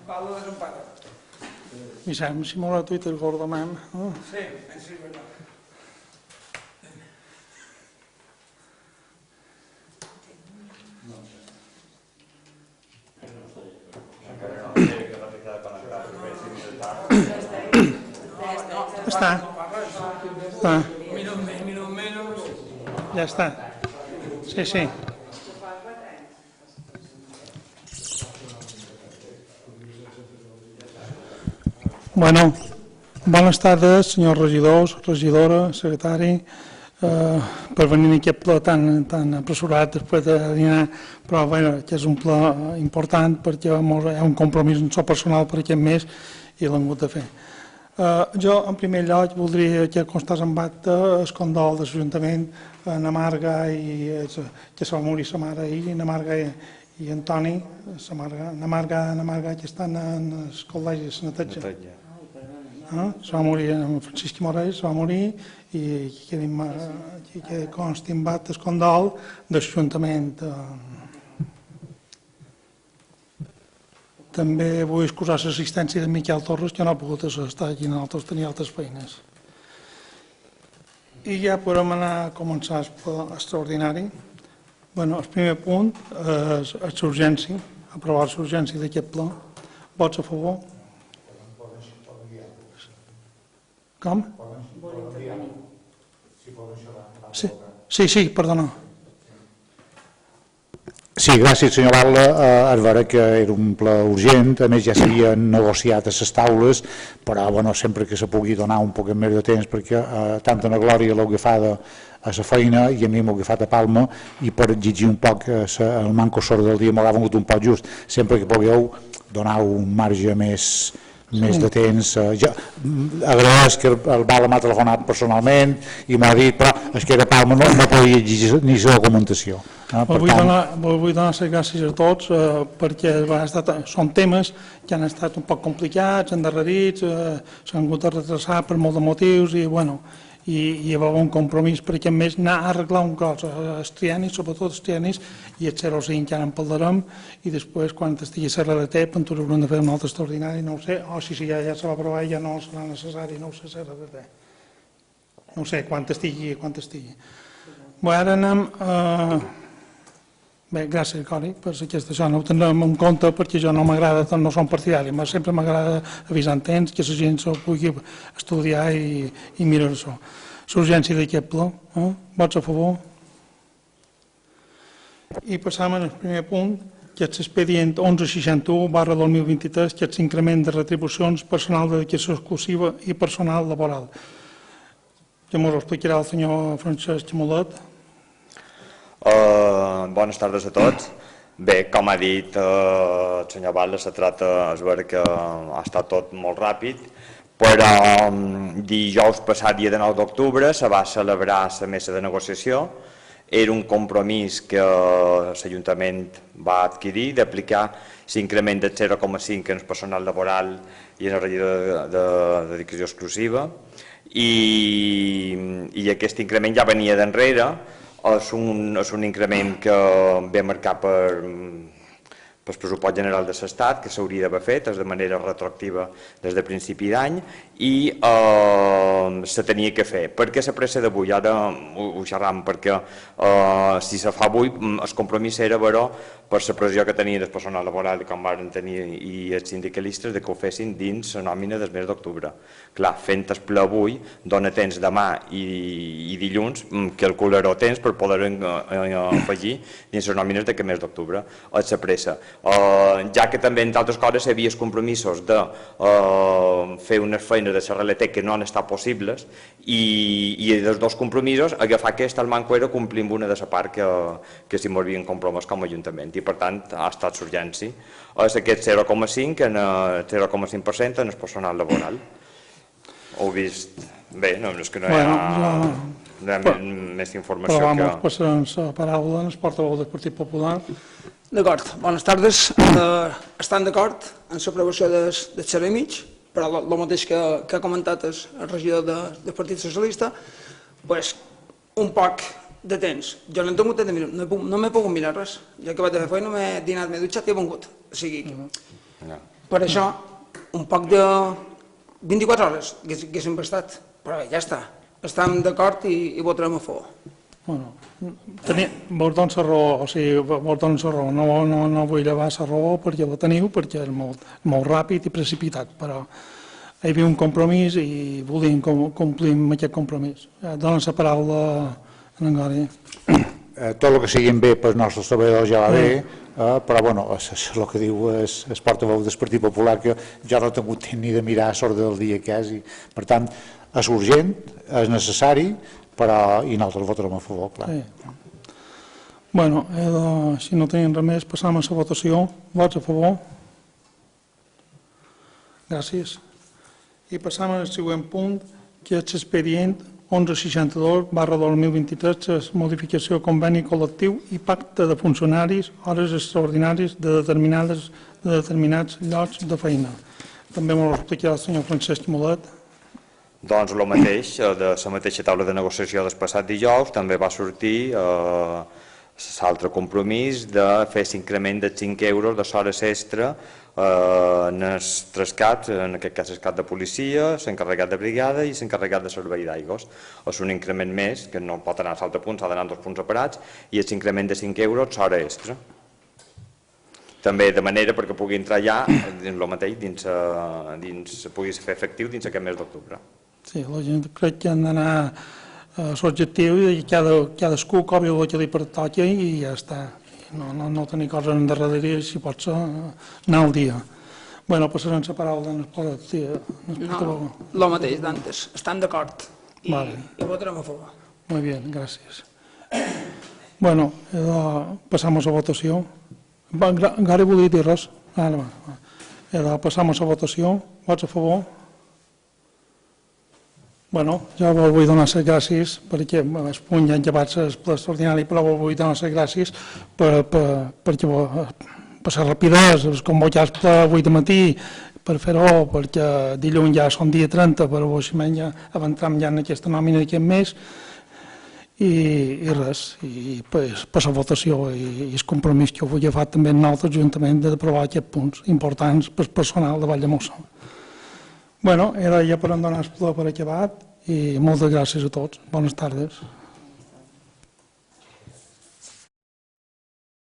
Val de desempata. Vicent, si m'haurà tu i te'l gordamem. Sí, és veritat. Està. Minut menys. Ja està. Sí, sí. Bueno, bones tardes, senyors regidors, regidora, secretari, per venir a aquest ple tan apressurat després de dinar, però bueno, que és un ple important perquè hi ha un compromís en so personal per aquest mes i l'hem hagut de fer. Jo, en primer lloc, voldria que constés en acte el condol de l'Ajuntament a na Marga i que se va morir sa mare ahir, na Marga i Antoni, na Marga que estan en el col·legi de Sanatge. Se va morir, en Francisc Morell se va morir i que consti en acte el condol de l'Ajuntament. També vull excusar l'assistència de Miquel Torres, que no ha pogut estar aquí, nosaltres tenia altres feines. I ja podem anar a començar el ple extraordinari. El primer punt és l'urgència, aprovar l'urgència d'aquest ple. Vots a favor? Com? Sí, perdona. Sí, gràcies, senyor Batlle. És vera que era un ple urgent, a més ja s'havien negociat a les taules, però sempre que se pugui donar un poc més de temps, perquè tant a la Glòria l'ha agafada a la feina i a mi m'ha agafat a Palma, i per exigir un poc el manco sort del dia m'ha vengut un poc just, sempre que pugueu donar un marge més de temps. Jo agraeix que el Batlle m'ha telefonat personalment i m'ha dit, però és que era Palma, no podia exigir ni la documentació. Vull donar les gràcies a tots perquè són temes que han estat un poc complicats, endarrerits, s'han hagut de retrasar per molts motius i hi va haver un compromís per aquest mes anar a arreglar un cos, els triennis, sobretot els triennis i el 05 ja en parlarem i després quan estigui la RDT doncs haurem de fer un altre extraordinari, no ho sé, o si ja se va aprovar i ja no serà necessari, no ho sé, la RDT. No ho sé, quan estigui. Ara anem a... Bé, gràcies, Cori, per això no ho tindrem en compte perquè jo no m'agrada, no som partidari, sempre m'agrada avisar en temps que la gent s'ho pugui estudiar i mirar-s'ho. L'urgència d'aquest ple, vots a favor? I passam al primer punt, que és l'expedient 1161/2023, que és l'increment de retribucions, personal de dedicació exclusiva i personal laboral. Ja m'ho explicarà el senyor Francesc Molet. Bones tardes a tots. Bé, com ha dit el senyor Batlle, es veure que ha estat tot molt ràpid, però dijous passat, dia de 9 d'octubre, se va celebrar la mesa de negociació. Era un compromís que l'Ajuntament va adquirir d'aplicar l'increment del 0,5 en el personal laboral i en el regidor de dedicació exclusiva, i aquest increment ja venia d'enrere. És un increment que ve marcat pel pressupost general de l'Estat, que s'hauria d'haver fet de manera retroactiva des de principi d'any, i se tenia que fer. Per què la pressa d'avui? Ara ho xerram, perquè si se fa avui el compromís era per la pressió que tenien el personal laboral com van tenir i els sindicalistes que ho fessin dins la nòmina del mes d'octubre. Clar, fent el ple avui dona temps demà i dilluns, calcular-ho temps per poder afegir dins les nòmines d'aquest mes d'octubre. És la pressa. Ja que també, entre altres coses, hi havia els compromisos de fer unes feines de la RLT que no han estat possibles, i dels dos compromisos agafar aquest al manco era complir amb una de la part que s'hi m'havien compromès com a Ajuntament, i per tant ha estat l'urgència. És aquest 0,5% en el personal laboral. Ho he vist bé, no és que no hi ha més informació. Però vamos, passarem la paraula al portaveu del Partit Popular. D'acord, bones tardes. Estan d'acord en l'aprovació del servei mig, però el mateix que ha comentat el regidor del Partit Socialista, un poc de temps. Jo no he tingut de mirar, no m'he pogut mirar res. Jo he acabat de fer feina, m'he dinat, m'he dutxat i he vengut. O sigui, Per això, un poc de 24 hores haguéssim bastat, però ja està. Estem d'acord i votarem a favor. Bueno, vos dono la raó, o sigui, vos dono la raó, no vull llevar la raó perquè la teniu, perquè és molt ràpid i precipitat, però hi havia un compromís i volíem complir amb aquest compromís. Dono la paraula a en Gori. Tot el que siguin bé pels nostres treballadors ja va bé, però bueno, és el que diu el portaveu del Partit Popular, que jo no he tingut temps ni de mirar a l'ordre del dia que és, i per tant és urgent, és necessari, però i nosaltres votarem a favor, clar. Bueno, si no tenim res més, passam a la votació. Vots a favor? Gràcies. I passam al següent punt, que és l'expedient 1162/2023, la modificació conveni col·lectiu i pacte de funcionaris, hores extraordinàries de determinats llocs de feina. També m'ho explicarà el senyor Francesc Molet. Doncs el mateix, de la mateixa taula de negociació del passat dijous també va sortir l'altre compromís de fer l'increment de 5 euros de l'hores extra en els tres CAPs, en aquest cas el cap de policia, l'encarregat de brigada i l'encarregat de servei d'aigües. És un increment més, que no pot anar a l'altre punt, s'ha d'anar en 2 punts separats, i és l'increment de 5 euros l'hora extra. També de manera perquè pugui entrar ja el mateix, pugui fer efectiu dins aquest mes d'octubre. Sí, la gent crec que han d'anar a l'objectiu i cadascú cobri el que li pertoqui i ja està. No tenir coses en darreria, si pot ser, anar al dia. Bé, passarem la paraula en el portaveu. No, el mateix d'antes, estan d'acord i votarem a favor. Muy bien, gràcies. Bueno, passam a la votació. Gari volia dir res? Passam a la votació. Vots a favor? Bueno, jo vos vull donar les gràcies perquè el punt ja han llevat el ple extraordinari, però vos vull donar les gràcies per la rapidesa, convocar el ple avui de matí, per fer-ho, perquè dilluns ja són dia 30, però així ja avancem ja en aquesta nòmina d'aquest mes i res, i per la votació i el compromís que avui he fet també en altres ajuntaments d'aprovar aquests punts importants per personal de Valldemossa. Bueno, era ja per donar el ple per acabat i moltes gràcies a tots. Bones tardes.